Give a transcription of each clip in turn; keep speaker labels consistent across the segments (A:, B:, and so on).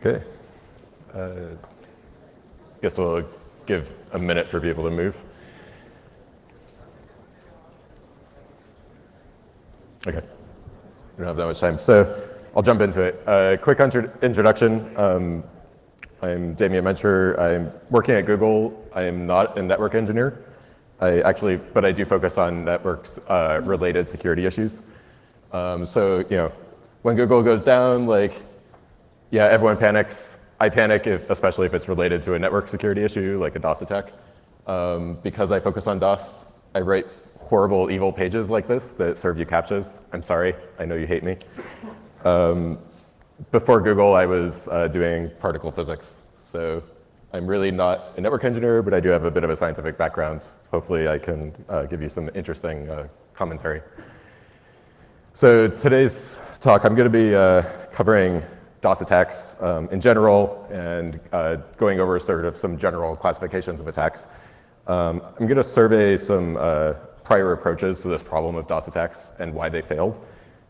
A: Okay. Guess we'll give a minute for people to move. Okay. We don't have that much time. So I'll jump into it. Quick introduction. I'm Damian Mencher. I'm working at Google. I am not a network engineer. But I do focus on networks related security issues. So, when Google goes down, yeah, everyone panics. I panic, especially if it's related to a network security issue, like a DOS attack. Because I focus on DOS, I write horrible, evil pages like this that serve you CAPTCHAs. I'm sorry, I know you hate me. Before Google, I was doing particle physics. So I'm really not a network engineer, but I do have a bit of a scientific background. Hopefully I can give you some interesting commentary. So today's talk, I'm going to be covering DOS attacks in general and going over sort of some general classifications of attacks. I'm going to survey some prior approaches to this problem of DOS attacks and why they failed.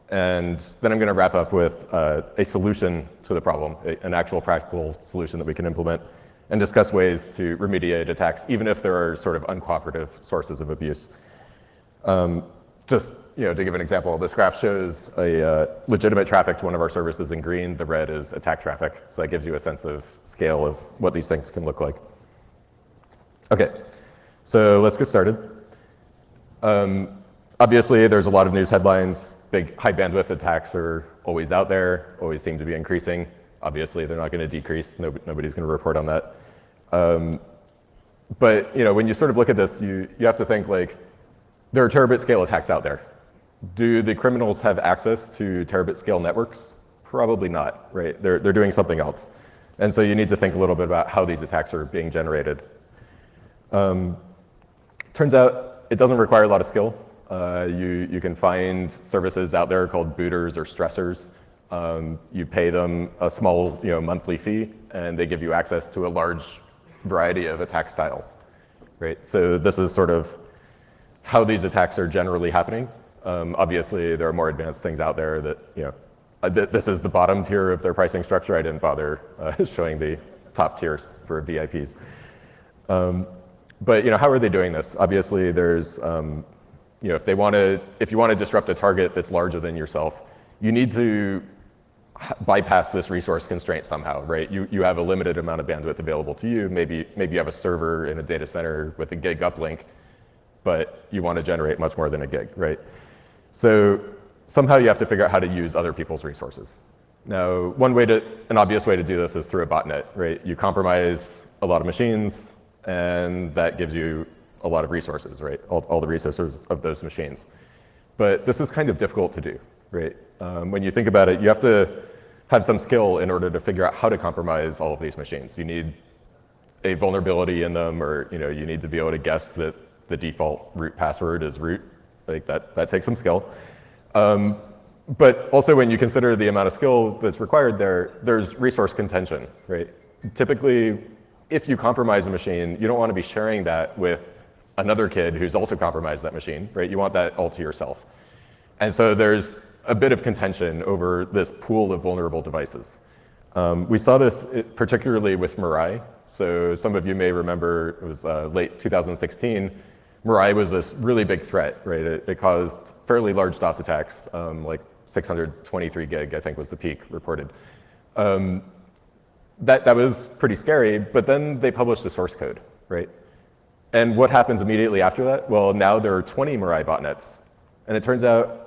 A: And then I'm going to wrap up with a solution to the problem, an actual practical solution that we can implement, and discuss ways to remediate attacks, even if there are sort of uncooperative sources of abuse. Just to give an example, this graph shows a legitimate traffic to one of our services in green. The red is attack traffic. So that gives you a sense of scale of what these things can look like. Okay, so let's get started. Obviously, there's a lot of news headlines. Big high bandwidth attacks are always out there, always seem to be increasing. Obviously, they're not going to decrease. Nobody's going to report on that. But when you sort of look at this, you have to think there are terabit scale attacks out there. Do the criminals have access to terabit scale networks? Probably not, right? They're doing something else. And so you need to think a little bit about how these attacks are being generated. Turns out it doesn't require a lot of skill. You can find services out there called booters or stressors. You pay them a small monthly fee, and they give you access to a large variety of attack styles, right? So this is sort of how these attacks are generally happening. Obviously, there are more advanced things out there that, this is the bottom tier of their pricing structure. I didn't bother showing the top tiers for VIPs. But how are they doing this? Obviously, there's, if you want to disrupt a target that's larger than yourself, you need to bypass this resource constraint somehow, right? You have a limited amount of bandwidth available to you. Maybe you have a server in a data center with a gig uplink, but you want to generate much more than a gig, right? So somehow you have to figure out how to use other people's resources. Now, an obvious way to do this is through a botnet, right? You compromise a lot of machines, and that gives you a lot of resources, right? All the resources of those machines. But this is kind of difficult to do, right? When you think about it, you have to have some skill in order to figure out how to compromise all of these machines. You need a vulnerability in them, or you need to be able to guess that the default root password is root. That takes some skill. But also when you consider the amount of skill that's required there's resource contention, right? Typically, if you compromise a machine, you don't want to be sharing that with another kid who's also compromised that machine, right? You want that all to yourself. And so there's a bit of contention over this pool of vulnerable devices. We saw this particularly with Mirai. So some of you may remember it was late 2016. Mirai was this really big threat, right? It caused fairly large DOS attacks, like 623 gig, I think was the peak reported. That was pretty scary, but then they published the source code, right? And what happens immediately after that? Well, now there are 20 Mirai botnets. And it turns out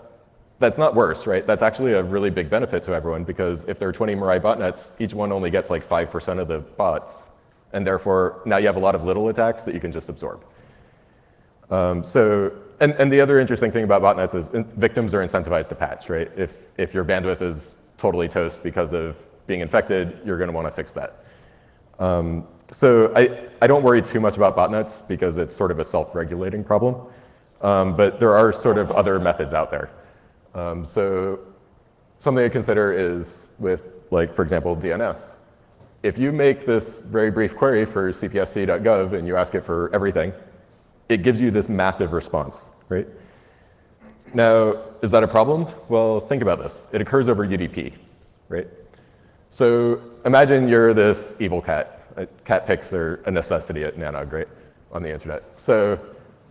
A: that's not worse, right? That's actually a really big benefit to everyone, because if there are 20 Mirai botnets, each one only gets like 5% of the bots. And therefore, now you have a lot of little attacks that you can just absorb. And the other interesting thing about botnets is victims are incentivized to patch, right? If your bandwidth is totally toast because of being infected, you're going to want to fix that. So I don't worry too much about botnets because it's sort of a self-regulating problem. But there are sort of other methods out there. So something to consider is with, for example, DNS. If you make this very brief query for cpsc.gov and you ask it for everything, it gives you this massive response, right? Now, is that a problem? Well, think about this. It occurs over UDP, right? So imagine you're this evil cat. Cat pics are a necessity at NANOG, right, on the internet. So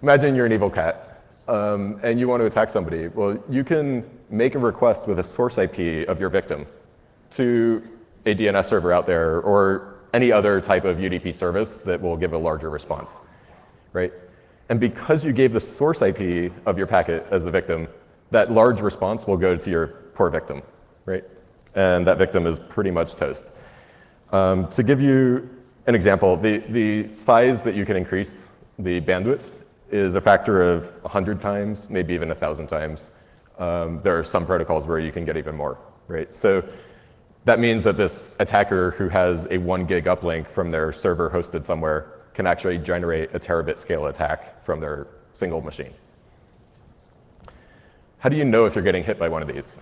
A: imagine you're an evil cat, and you want to attack somebody. Well, you can make a request with a source IP of your victim to a DNS server out there or any other type of UDP service that will give a larger response, right? And because you gave the source IP of your packet as the victim, that large response will go to your poor victim, right? And that victim is pretty much toast. To give you an example, the size that you can increase the bandwidth is a factor of 100 times, maybe even 1,000 times. There are some protocols where you can get even more, right? So that means that this attacker who has a 1 gig uplink from their server hosted somewhere can actually generate a terabit scale attack from their single machine. How do you know if you're getting hit by one of these?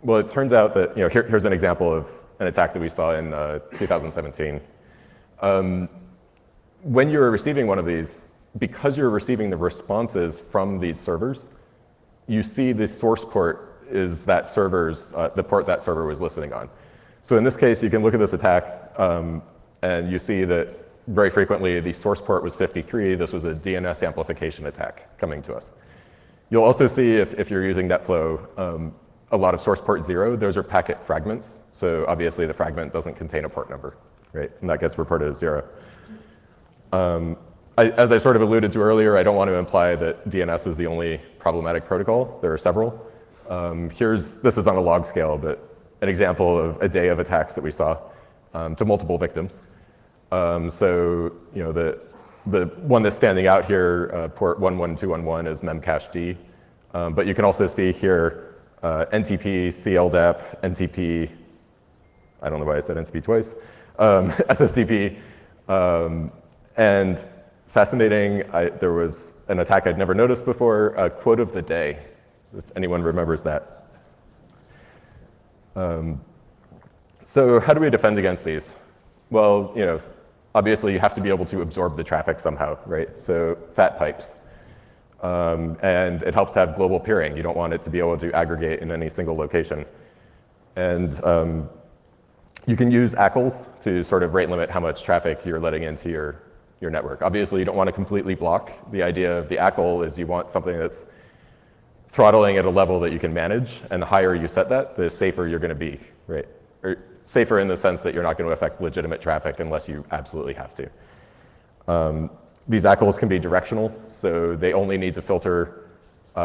A: Well, it turns out that, here's an example of an attack that we saw in 2017. When you're receiving one of these, because you're receiving the responses from these servers, you see the source port is that server's, the port that server was listening on. So in this case, you can look at this attack, and you see that very frequently the source port was 53. This was a DNS amplification attack coming to us. You'll also see if you're using NetFlow, a lot of source port 0, those are packet fragments. So obviously the fragment doesn't contain a port number, right? And that gets reported as 0. As I sort of alluded to earlier, I don't want to imply that DNS is the only problematic protocol. There are several. This is on a log scale, but an example of a day of attacks that we saw to multiple victims. So the one that's standing out here, port 11211, is memcached. But you can also see here NTP, CLDAP, NTP, I don't know why I said NTP twice, SSDP, and fascinating, there was an attack I'd never noticed before, quote of the day, if anyone remembers that. So how do we defend against these? Well, obviously you have to be able to absorb the traffic somehow, right? So fat pipes. And it helps to have global peering. You don't want it to be able to aggregate in any single location. And you can use ACLs to sort of rate limit how much traffic you're letting into your network. Obviously, you don't want to completely block. The idea of the ACL is you want something that's throttling at a level that you can manage, and the higher you set that, the safer you're going to be, right? Or safer in the sense that you're not going to affect legitimate traffic unless you absolutely have to. These ACLs can be directional, so they only need to filter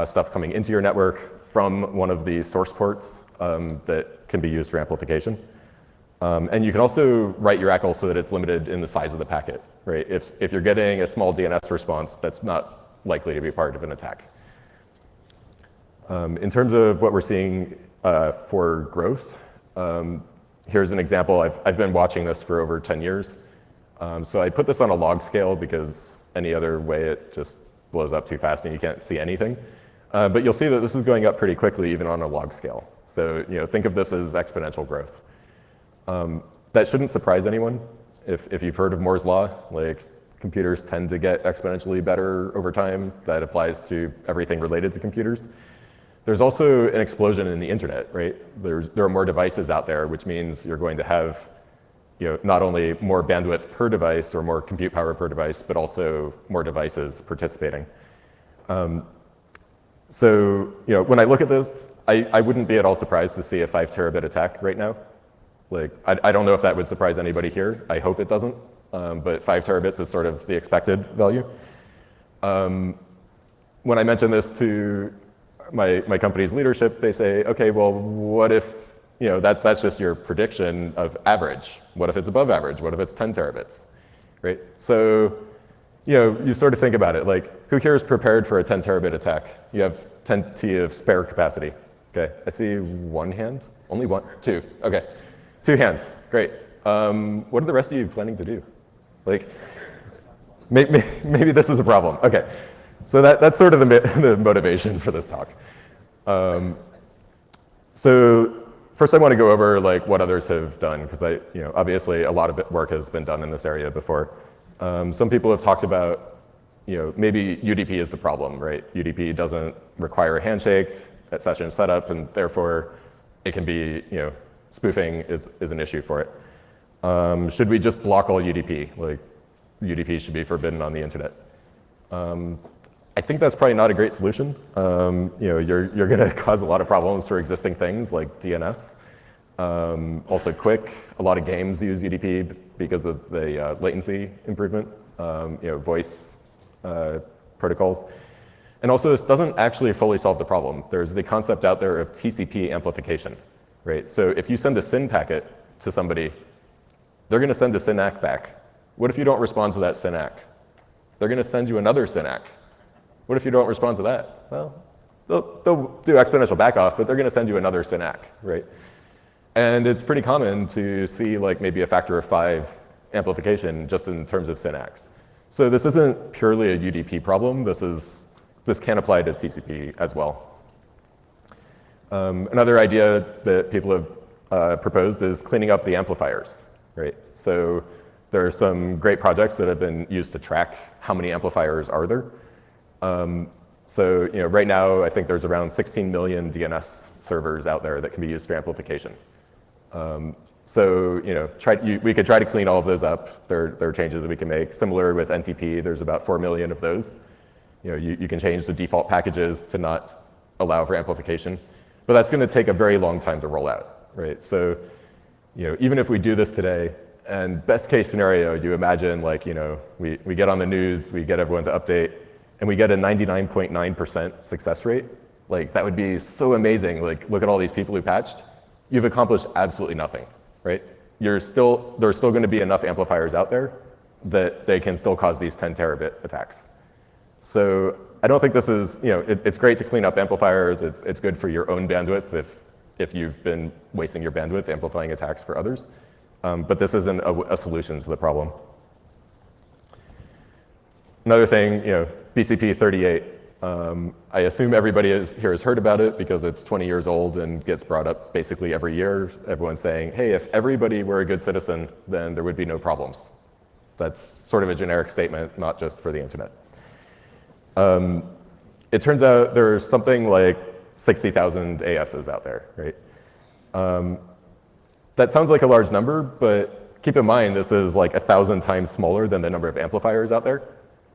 A: stuff coming into your network from one of the source ports that can be used for amplification. And you can also write your ACL so that it's limited in the size of the packet, right? If you're getting a small DNS response, that's not likely to be part of an attack. In terms of what we're seeing for growth, here's an example. I've been watching this for over 10 years. So I put this on a log scale because any other way it just blows up too fast and you can't see anything. But you'll see that this is going up pretty quickly even on a log scale. So think of this as exponential growth. That shouldn't surprise anyone. If you've heard of Moore's law, like computers tend to get exponentially better over time. That applies to everything related to computers. There's also an explosion in the internet, right? There are more devices out there, which means you're going to have not only more bandwidth per device or more compute power per device, but also more devices participating. So when I look at this, I wouldn't be at all surprised to see a 5 terabit attack right now. Like, I don't know if that would surprise anybody here. I hope it doesn't, but 5 terabits is sort of the expected value. When I mention this to my company's leadership, they say, okay, well, what if, that's just your prediction of average. What if it's above average? What if it's 10 terabits, right? So, you sort of think about it, like, who here is prepared for a 10 terabit attack? You have 10 T of spare capacity. Okay, I see one hand, only one, two, okay. 2 hands, great. What are the rest of you planning to do? Like, maybe this is a problem. Okay, so that's sort of the motivation for this talk. So first I want to go over like what others have done, because obviously a lot of work has been done in this area before. Some people have talked about, maybe UDP is the problem, right? UDP doesn't require a handshake at session setup, and therefore it can be, spoofing is an issue for it. Should we just block all UDP? Like, UDP should be forbidden on the internet. I think that's probably not a great solution. You're going to cause a lot of problems for existing things like DNS. Also quick, a lot of games use UDP because of the latency improvement, voice protocols. And also, this doesn't actually fully solve the problem. There's the concept out there of TCP amplification, right? So if you send a SYN packet to somebody, they're going to send a SYN-ACK back. What if you don't respond to that SYN-ACK? They're going to send you another SYN-ACK. What if you don't respond to that? Well, they'll do exponential backoff, but they're going to send you another SYN-ACK, right? And it's pretty common to see like maybe a factor of 5 amplification just in terms of SYN-ACKs. So this isn't purely a UDP problem. This can apply to TCP as well. Another idea that people have proposed is cleaning up the amplifiers, right? So there are some great projects that have been used to track how many amplifiers are there. Right now, I think there's around 16 million DNS servers out there that can be used for amplification. We could try to clean all of those up. There are changes that we can make. Similar with NTP, there's about 4 million of those. You can change the default packages to not allow for amplification, but that's going to take a very long time to roll out, right? So, even if we do this today, and best case scenario, you imagine like, we get on the news, we get everyone to update, and we get a 99.9% success rate. Like, that would be so amazing. Like, look at all these people who patched. You've accomplished absolutely nothing, right? There's still going to be enough amplifiers out there that they can still cause these 10 terabit attacks. So I don't think this is, it's great to clean up amplifiers. It's good for your own bandwidth if you've been wasting your bandwidth amplifying attacks for others. But this isn't a solution to the problem. Another thing, BCP 38. I assume everybody here has heard about it because it's 20 years old and gets brought up basically every year. Everyone's saying, hey, if everybody were a good citizen, then there would be no problems. That's sort of a generic statement, not just for the internet. It turns out there's something like 60,000 ASs out there, right? That sounds like a large number, but keep in mind this is like 1,000 times smaller than the number of amplifiers out there.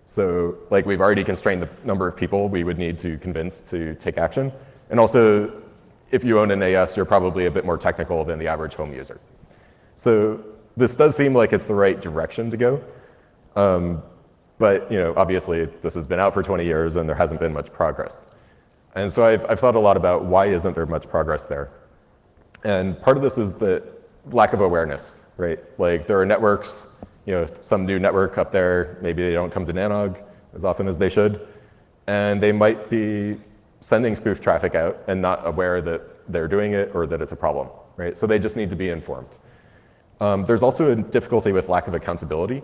A: So like we've already constrained the number of people we would need to convince to take action. And also, if you own an AS, you're probably a bit more technical than the average home user. So this does seem like it's the right direction to go. But obviously, this has been out for 20 years and there hasn't been much progress. And so I've thought a lot about why isn't there much progress there. And part of this is the lack of awareness, right? Like there are networks, some new network up there, maybe they don't come to NANOG as often as they should. And they might be sending spoof traffic out and not aware that they're doing it or that it's a problem, right? So they just need to be informed. There's also a difficulty with lack of accountability.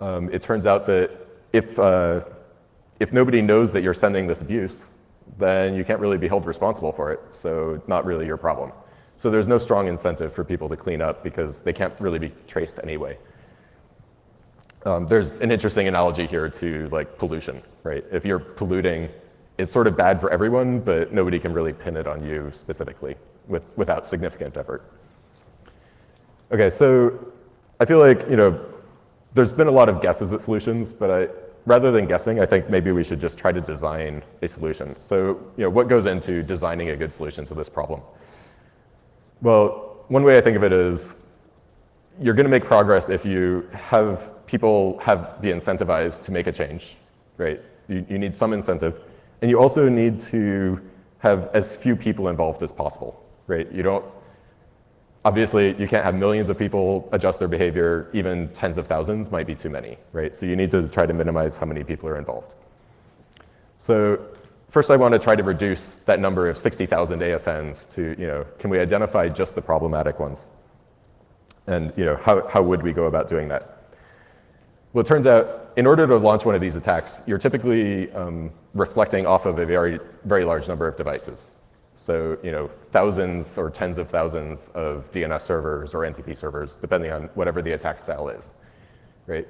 A: It turns out that if nobody knows that you're sending this abuse, then you can't really be held responsible for it. So not really your problem. So there's no strong incentive for people to clean up because they can't really be traced anyway. There's an interesting analogy here to like pollution, right? If you're polluting, it's sort of bad for everyone, but nobody can really pin it on you specifically without significant effort. Okay, so I feel like, there's been a lot of guesses at solutions, but rather than guessing, I think maybe we should just try to design a solution. So, what goes into designing a good solution to this problem? Well, one way I think of it is you're going to make progress if you have people be incentivized to make a change, right? You need some incentive. And you also need to have as few people involved as possible, right? Obviously, you can't have millions of people adjust their behavior. Even tens of thousands might be too many, right? So you need to try to minimize how many people are involved. So first, I want to try to reduce that number of 60,000 ASNs to, can we identify just the problematic ones? And how would we go about doing that? Well, it turns out, in order to launch one of these attacks, you're typically reflecting off of a very, very large number of devices. So, thousands or tens of thousands of DNS servers or NTP servers, depending on whatever the attack style is, right?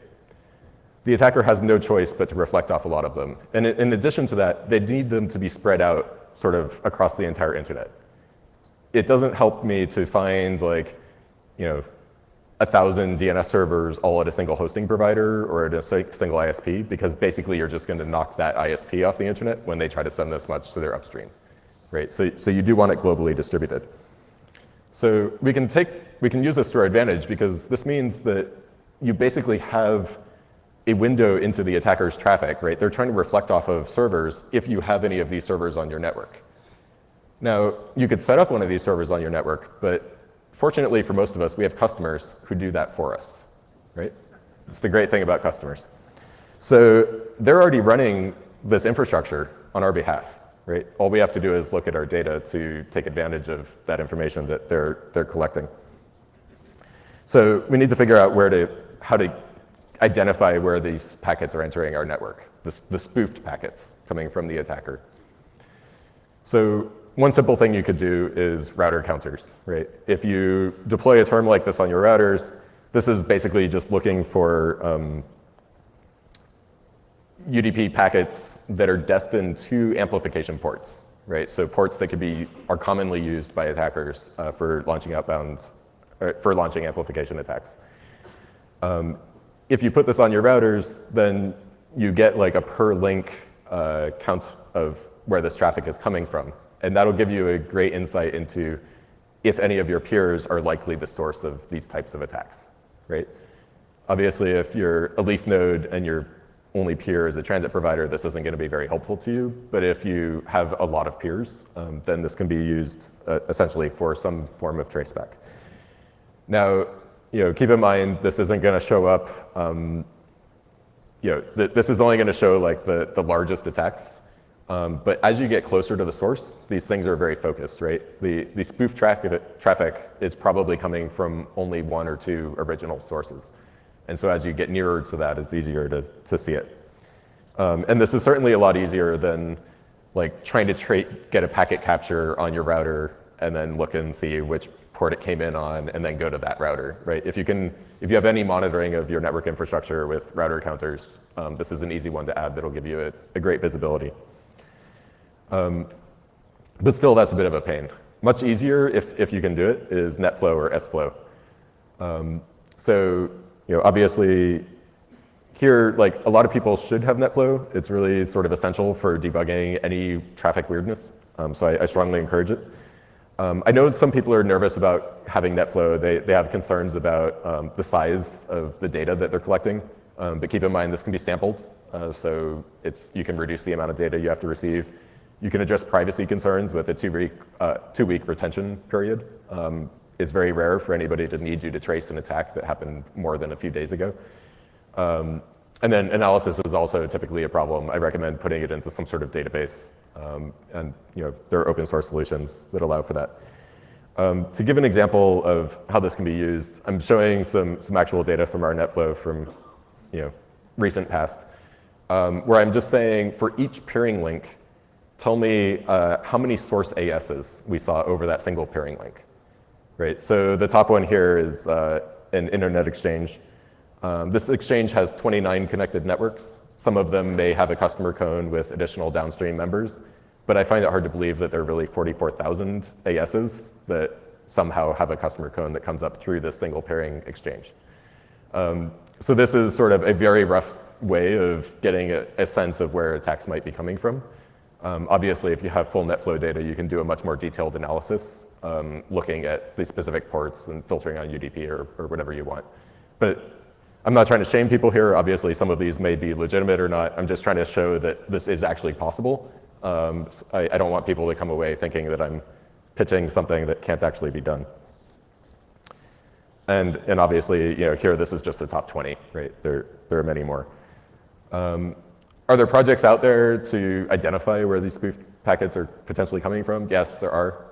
A: The attacker has no choice but to reflect off a lot of them. And in addition to that, they need them to be spread out sort of across the entire internet. it doesn't help me to find like, 1,000 DNS servers all at a single hosting provider or at a single ISP, because basically you're just going to knock that ISP off the internet when they try to send this much to their upstream, right? So you do want it globally distributed. So we can use this to our advantage, because this means that you basically have a window into the attacker's traffic, right? They're trying to reflect off of servers if you have any of these servers on your network. Now, you could set up one of these servers on your network, but fortunately for most of us, we have customers who do that for us, right? It's the great thing about customers. So they're already running this infrastructure on our behalf, right? All we have to do is look at our data to take advantage of that information that they're collecting. So we need to figure out how to identify where these packets are entering our network, the spoofed packets coming from the attacker. So one simple thing you could do is router counters, right? If you deploy a term like this on your routers, this is basically just looking for UDP packets that are destined to amplification ports, right? So ports that are commonly used by attackers for launching amplification attacks. If you put this on your routers, then you get like a per link count of where this traffic is coming from. And that'll give you a great insight into if any of your peers are likely the source of these types of attacks, right? Obviously, if you're a leaf node and your only peer is a transit provider, this isn't going to be very helpful to you. But if you have a lot of peers, then this can be used essentially for some form of traceback. Now, keep in mind, this isn't going to show up, this is only going to show like the largest attacks. But as you get closer to the source, these things are very focused, right? The spoof traffic is probably coming from only one or two original sources. And so as you get nearer to that, it's easier to see it. And this is certainly a lot easier than like trying to get a packet capture on your router and then look and see which port it came in on and then go to that router, right? If you have any monitoring of your network infrastructure with router counters, this is an easy one to add that'll give you a great visibility. But still, that's a bit of a pain. Much easier, if you can do it, is NetFlow or SFlow. So, obviously, here, like a lot of people should have NetFlow. It's really sort of essential for debugging any traffic weirdness. So I strongly encourage it. I know some people are nervous about having NetFlow. They have concerns about the size of the data that they're collecting. But keep in mind, this can be sampled. So you can reduce the amount of data you have to receive. You can address privacy concerns with a two-week retention period. It's very rare for anybody to need you to trace an attack that happened more than a few days ago. And then analysis is also typically a problem. I recommend putting it into some sort of database. And there are open source solutions that allow for that. To give an example of how this can be used, I'm showing some actual data from our NetFlow from recent past, where I'm just saying for each peering link, tell me how many source ASs we saw over that single peering link, right? So the top one here is an internet exchange. This exchange has 29 connected networks. Some of them may have a customer cone with additional downstream members, but I find it hard to believe that there are really 44,000 ASs that somehow have a customer cone that comes up through this single peering exchange. So this is sort of a very rough way of getting a sense of where attacks might be coming from. Obviously, if you have full NetFlow data, you can do a much more detailed analysis, looking at the specific ports and filtering on UDP or whatever you want. But I'm not trying to shame people here. Obviously, some of these may be legitimate or not. I'm just trying to show that this is actually possible. I don't want people to come away thinking that I'm pitching something that can't actually be done. And obviously, here this is just the top 20, right? There are many more. Are there projects out there to identify where these spoof packets are potentially coming from? Yes, there are.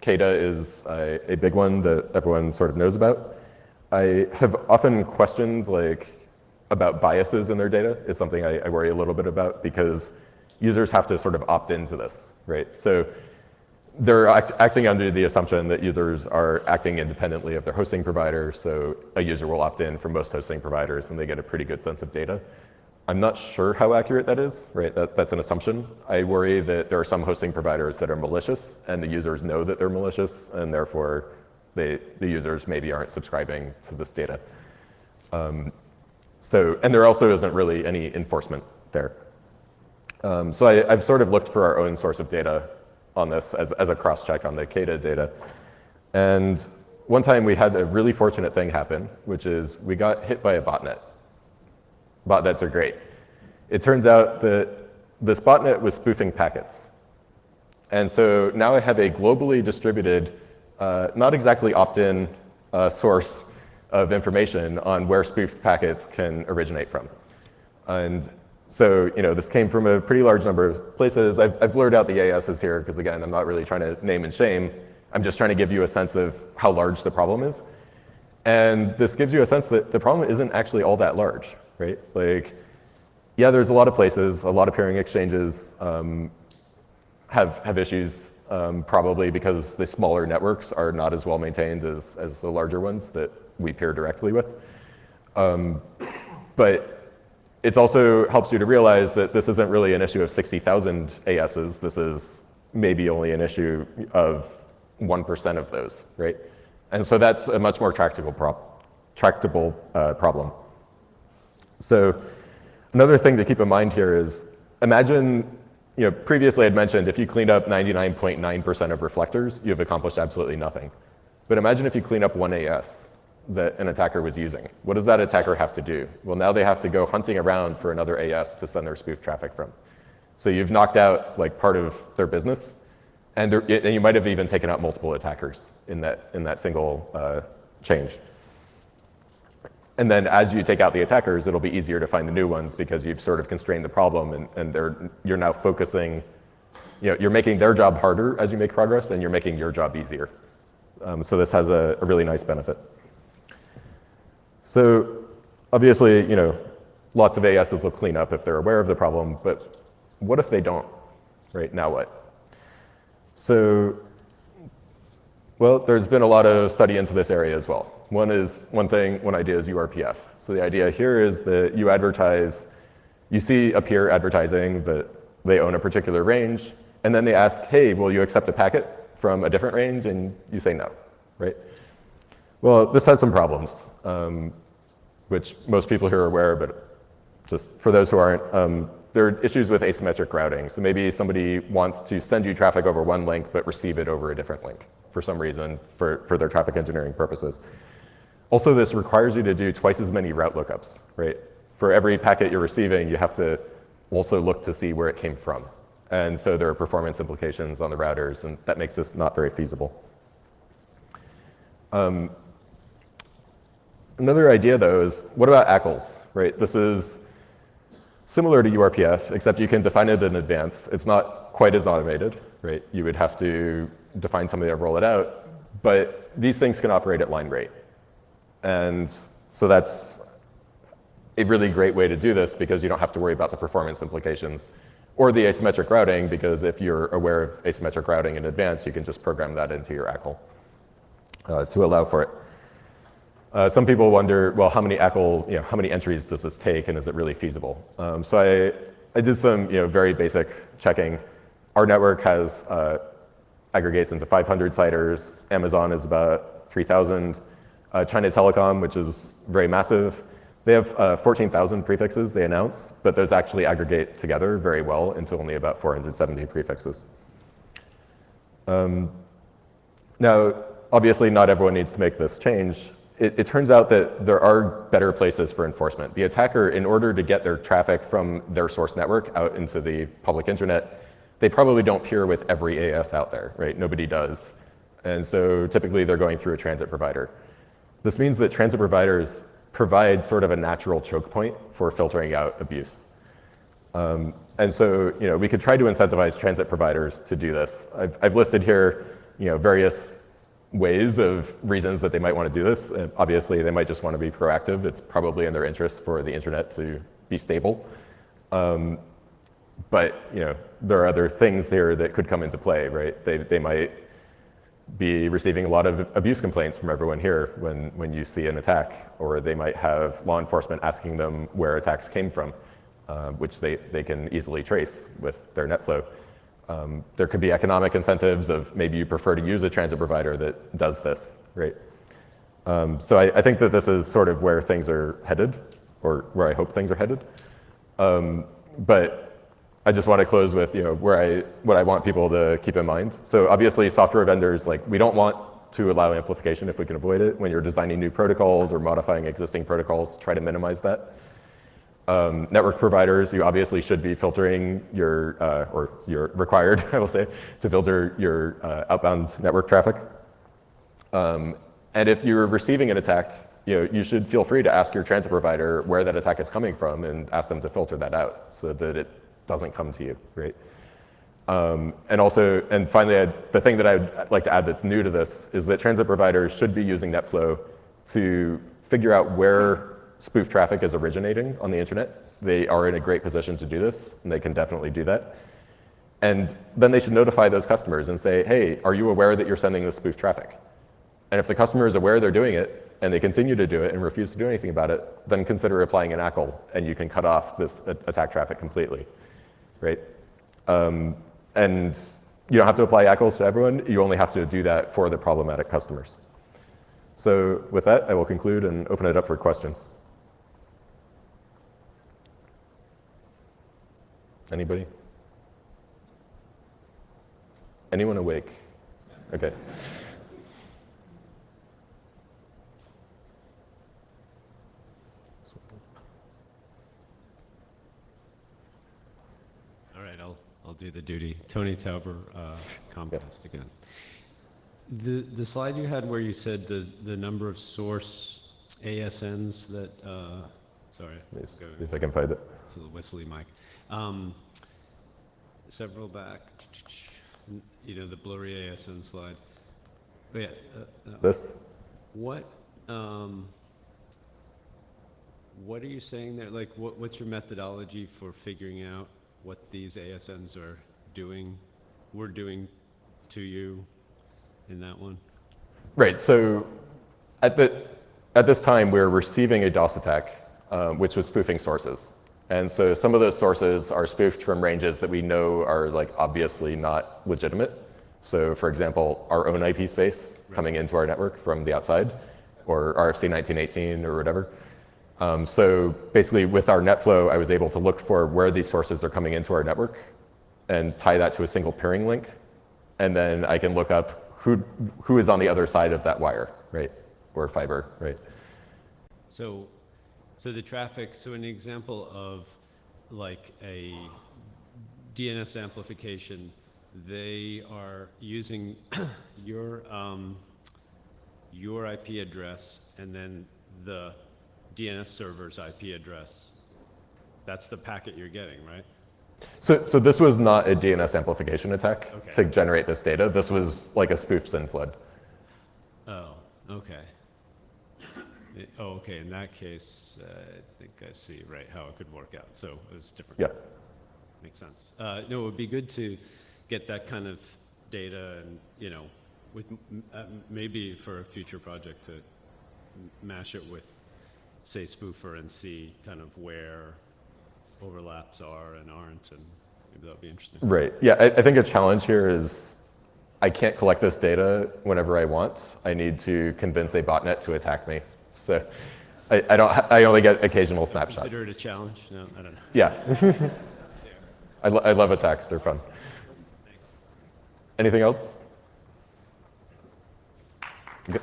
A: CADA is a big one that everyone sort of knows about. I have often questioned about biases in their data is something I worry a little bit about, because users have to sort of opt into this, right? So they're acting under the assumption that users are acting independently of their hosting provider. So a user will opt in for most hosting providers and they get a pretty good sense of data. I'm not sure how accurate that is, right? That's an assumption. I worry that there are some hosting providers that are malicious, and the users know that they're malicious, and therefore the users maybe aren't subscribing to this data. And there also isn't really any enforcement there. So I've sort of looked for our own source of data on this as a cross-check on the KDA data. And one time we had a really fortunate thing happen, which is we got hit by a botnet. Botnets are great. It turns out that this botnet was spoofing packets. And so now I have a globally distributed, not exactly opt-in source of information on where spoofed packets can originate from. And so, this came from a pretty large number of places. I've blurred out the ASs here because, again, I'm not really trying to name and shame. I'm just trying to give you a sense of how large the problem is. And this gives you a sense that the problem isn't actually all that large, right? Like, yeah, there's a lot of places, a lot of peering exchanges have issues, probably because the smaller networks are not as well maintained as the larger ones that we peer directly with. But it also helps you to realize that this isn't really an issue of 60,000 ASs. This is maybe only an issue of 1% of those, right? And so that's a much more tractable problem. So another thing to keep in mind here is, imagine, previously I'd mentioned if you clean up 99.9% of reflectors, you've accomplished absolutely nothing. But imagine if you clean up one AS that an attacker was using. What does that attacker have to do? Well, now they have to go hunting around for another AS to send their spoof traffic from. So you've knocked out like part of their business, and you might have even taken out multiple attackers in that single change. And then as you take out the attackers, it'll be easier to find the new ones because you've sort of constrained the problem, and you're now focusing, you're making their job harder as you make progress, and you're making your job easier. So this has a really nice benefit. So obviously, lots of ASs will clean up if they're aware of the problem, but what if they don't, right? Now what? So, well, there's been a lot of study into this area as well. One idea is URPF. So the idea here is that you see a peer advertising that they own a particular range, and then they ask, hey, will you accept a packet from a different range? And you say no, right? Well, this has some problems, which most people here are aware, but just for those who aren't, there are issues with asymmetric routing. So maybe somebody wants to send you traffic over one link, but receive it over a different link for some reason for their traffic engineering purposes. Also, this requires you to do twice as many route lookups, right? For every packet you're receiving, you have to also look to see where it came from. And so there are performance implications on the routers, and that makes this not very feasible. Another idea, though, is what about ACLs, right? This is similar to URPF, except you can define it in advance. It's not quite as automated, right? You would have to define something to roll it out, but these things can operate at line rate. And so that's a really great way to do this because you don't have to worry about the performance implications or the asymmetric routing, because if you're aware of asymmetric routing in advance, you can just program that into your ACL to allow for it. Some people wonder, well, how many entries does this take, and is it really feasible? So I did some very basic checking. Our network has aggregates into 500 CIDRs. Amazon is about 3,000. China Telecom, which is very massive, they have 14,000 prefixes they announce, but those actually aggregate together very well into only about 470 prefixes. Now, obviously, not everyone needs to make this change. It turns out that there are better places for enforcement. The attacker, in order to get their traffic from their source network out into the public internet, they probably don't peer with every AS out there, right? Nobody does. And so typically they're going through a transit provider. This means that transit providers provide sort of a natural choke point for filtering out abuse. And so we could try to incentivize transit providers to do this. I've listed here various ways of reasons that they might want to do this. Obviously, they might just want to be proactive. It's probably in their interest for the internet to be stable. But there are other things here that could come into play, right? They might be receiving a lot of abuse complaints from everyone here when you see an attack, or they might have law enforcement asking them where attacks came from. which they can easily trace with their NetFlow. There could be economic incentives of maybe you prefer to use a transit provider that does this, right? So I think that this is sort of where things are headed, or where I hope things are headed. But I just want to close with what I want people to keep in mind. So obviously software vendors, like, we don't want to allow amplification if we can avoid it. When you're designing new protocols or modifying existing protocols, try to minimize that. Network providers, you obviously should be filtering or you're required, I will say, to filter your outbound network traffic. And if you're receiving an attack, you should feel free to ask your transit provider where that attack is coming from and ask them to filter that out so that it doesn't come to you, right? And finally, the thing that I'd like to add that's new to this is that transit providers should be using NetFlow to figure out where spoof traffic is originating on the internet. They are in a great position to do this, and they can definitely do that. And then they should notify those customers and say, hey, are you aware that you're sending this spoof traffic? And if the customer is aware they're doing it, and they continue to do it and refuse to do anything about it, then consider applying an ACL, and you can cut off this attack traffic completely, right? And you don't have to apply ACLs to everyone. You only have to do that for the problematic customers. So with that, I will conclude and open it up for questions. Anybody? Anyone awake? Okay.
B: All right, I'll do the duty. Tony Tauber, Comcast again. The slide you had where you said the number of source ASNs that, sorry.
A: Let me see if I can find it.
B: It's a whistly mic. Several back, the blurry ASN slide. But yeah.
A: This?
B: What are you saying there? Like, what's your methodology for figuring out what these ASNs are doing, were doing to you in that one?
A: Right, so at this time, we were receiving a DOS attack, which was spoofing sources. And so some of those sources are spoofed from ranges that we know are obviously not legitimate. So for example, our own IP space coming into our network from the outside, or RFC 1918 or whatever. So basically with our NetFlow, I was able to look for where these sources are coming into our network and tie that to a single peering link. And then I can look up who is on the other side of that wire, right? Or fiber, right?
B: So the traffic, so an example of like a DNS amplification, they are using your IP address and then the DNS server's IP address. That's the packet you're getting, right?
A: So this was not a DNS amplification attack to generate this data. This was like a spoof SYN flood.
B: Oh, okay. Oh, okay. In that case, I think I see how it could work out. So it was different.
A: Yeah.
B: Makes sense. No, it would be good to get that kind of data, and with maybe for a future project to mash it with, say, spoofer and see kind of where overlaps are and aren't, and maybe that would be interesting.
A: Right. Yeah. I think a challenge here is I can't collect this data whenever I want. I need to convince a botnet to attack me. So I only get occasional snapshots.
B: Consider it a challenge? No, I don't know.
A: Yeah. I love attacks. They're fun. Thanks. Anything else? Good.